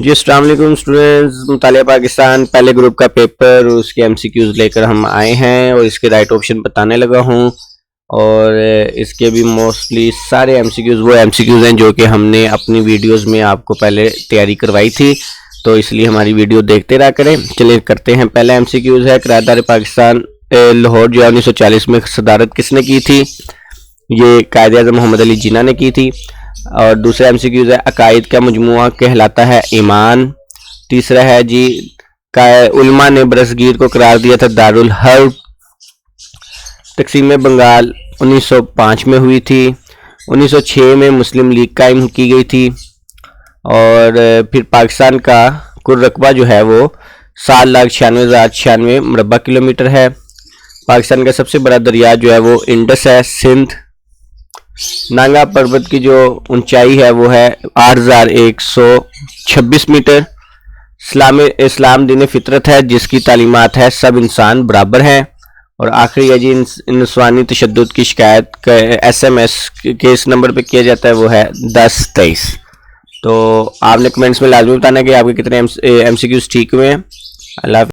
جی السلام علیکم اسٹوڈنٹس، مطالعہ پاکستان پہلے گروپ کا پیپر اس کے ایم سی کیوز لے کر ہم آئے ہیں اور اس کے رائٹ آپشن بتانے لگا ہوں. اور اس کے بھی موسٹلی سارے ایم سی کیوز وہ ایم سی کیوز ہیں جو کہ ہم نے اپنی ویڈیوز میں آپ کو پہلے تیاری کروائی تھی، تو اس لیے ہماری ویڈیو دیکھتے رہا کریں. چلیے کرتے ہیں. پہلا ایم سی کیوز ہے قرارداد پاکستان لاہور جو 1940 میں صدارت کس نے کی تھی؟ یہ قائد اعظم محمد علی جناح نے کی تھی. اور دوسرا ایم سی کیوز ہے عقائد کا مجموعہ کہلاتا ہے ایمان. تیسرا ہے جی علماء نے برصغیر کو قرار دیا تھا دارالحرب. تقسیم بنگال 1905 میں ہوئی تھی. 1906 میں مسلم لیگ قائم کی گئی تھی. اور پھر پاکستان کا کل رقبہ جو ہے وہ 7,96,096 مربع کلومیٹر ہے. پاکستان کا سب سے بڑا دریا جو ہے وہ انڈس ہے، سندھ. نانگا پروت کی جو اونچائی ہے وہ ہے 8,126 میٹر. اسلام دین فطرت ہے جس کی تعلیمات ہے سب انسان برابر ہیں. اور آخری ہے جی انسانی تشدد کی شکایت ایس ایم ایس کے اس نمبر پہ کیا جاتا ہے، وہ ہے 1023. تو آپ نے کمنٹس میں لازمی بتانا کہ آپ کے کتنے ایم سی کیوز ٹھیک ہوئے ہیں. اللہ حافظ.